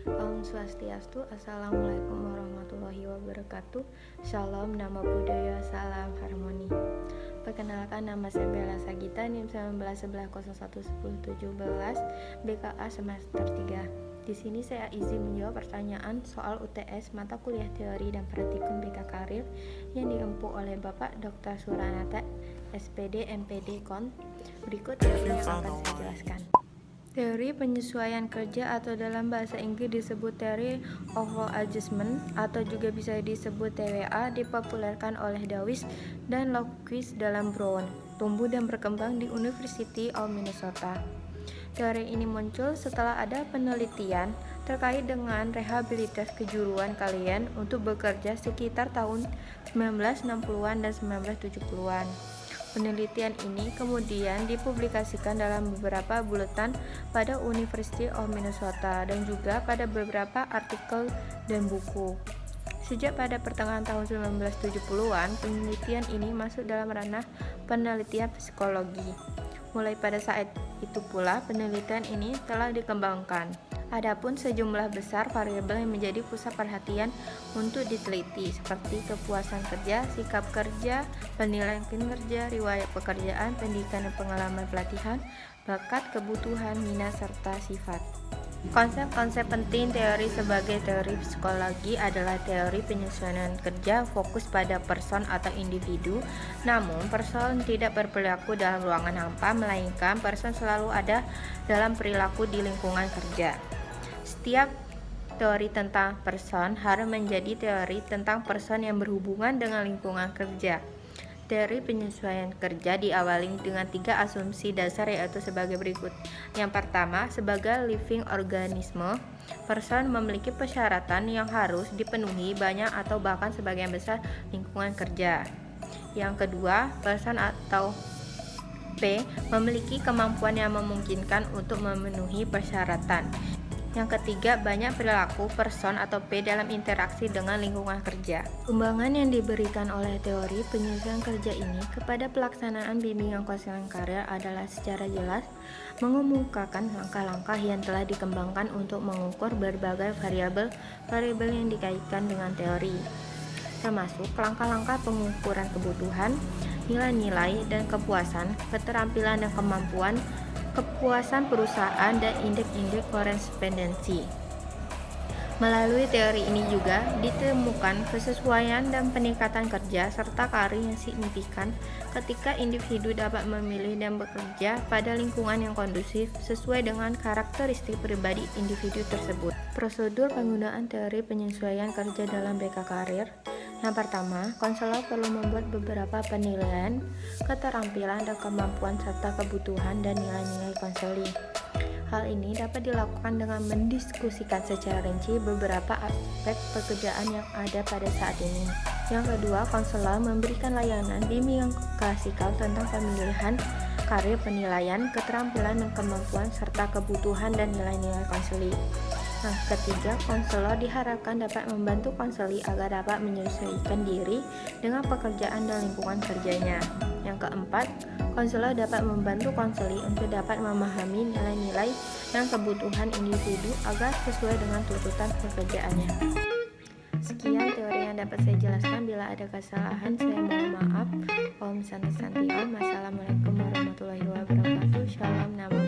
Om Swastiastu, Assalamualaikum warahmatullahi wabarakatuh. Shalom, nama budaya, salam harmoni. Perkenalkan, nama saya Bella Sagita, NIM 1911011017, BKA semester 3. Di sini saya izin menjawab pertanyaan soal UTS mata kuliah teori dan praktikum BK Karir yang diempu oleh Bapak Dr. Suranata, SPD, MPD, KON. Berikut teori yang akan saya jelaskan. Teori penyesuaian kerja atau dalam bahasa Inggris disebut Theory of Work Adjustment atau juga bisa disebut TWA, dipopulerkan oleh Dawes dan Lundquist dalam Brown, tumbuh dan berkembang di University of Minnesota. Teori ini muncul setelah ada penelitian terkait dengan rehabilitasi kejuruan kalian untuk bekerja sekitar tahun 1960-an dan 1970-an. Penelitian ini kemudian dipublikasikan dalam beberapa buletin pada University of Minnesota dan juga pada beberapa artikel dan buku. Sejak pada pertengahan tahun 1970-an, penelitian ini masuk dalam ranah penelitian psikologi. Mulai pada saat itu pula, penelitian ini telah dikembangkan. Adapun sejumlah besar variabel yang menjadi pusat perhatian untuk diteliti, seperti kepuasan kerja, sikap kerja, penilaian kinerja, riwayat pekerjaan, pendidikan dan pengalaman pelatihan, bakat, kebutuhan, minat, serta sifat. Konsep-konsep penting teori sebagai teori psikologi adalah teori penyesuaian kerja fokus pada person atau individu, namun person tidak berperilaku dalam ruangan hampa, melainkan person selalu ada dalam perilaku di lingkungan kerja. Setiap teori tentang person harus menjadi teori tentang person yang berhubungan dengan lingkungan kerja. Teori penyesuaian kerja diawali dengan 3 asumsi dasar, yaitu sebagai berikut. Yang pertama, sebagai living organisme, person memiliki persyaratan yang harus dipenuhi banyak atau bahkan sebagian besar lingkungan kerja. Yang kedua, person atau P memiliki kemampuan yang memungkinkan untuk memenuhi persyaratan. Yang ketiga, banyak perilaku person atau P dalam interaksi dengan lingkungan kerja. Sumbangan yang diberikan oleh teori penyesuaian kerja ini kepada pelaksanaan bimbingan konseling karir adalah secara jelas mengemukakan langkah-langkah yang telah dikembangkan untuk mengukur berbagai variabel yang dikaitkan dengan teori, termasuk langkah-langkah pengukuran kebutuhan, nilai-nilai dan kepuasan, keterampilan dan kemampuan, kepuasan perusahaan, dan indeks-indeks korespondensi. Melalui teori ini juga ditemukan kesesuaian dan peningkatan kerja serta karir yang signifikan ketika individu dapat memilih dan bekerja pada lingkungan yang kondusif sesuai dengan karakteristik pribadi individu tersebut. Prosedur penggunaan teori penyesuaian kerja dalam BK Karir. Yang pertama, konselor perlu membuat beberapa penilaian, keterampilan dan kemampuan serta kebutuhan dan nilai-nilai konseling. Hal ini dapat dilakukan dengan mendiskusikan secara rinci beberapa aspek pekerjaan yang ada pada saat ini. Yang kedua, konselor memberikan layanan bimbingan klasikal tentang pemilihan karir, penilaian, keterampilan dan kemampuan serta kebutuhan dan nilai-nilai konseling. Yang ketiga, konselor diharapkan dapat membantu konseli agar dapat menyesuaikan diri dengan pekerjaan dan lingkungan kerjanya. Yang keempat, konselor dapat membantu konseli untuk dapat memahami nilai-nilai dan kebutuhan individu agar sesuai dengan tuntutan pekerjaannya. Sekian teori yang dapat saya jelaskan. Bila ada kesalahan, saya mohon maaf. Om Santi Santi Om. Assalamualaikum warahmatullahi wabarakatuh. Shalom. Nama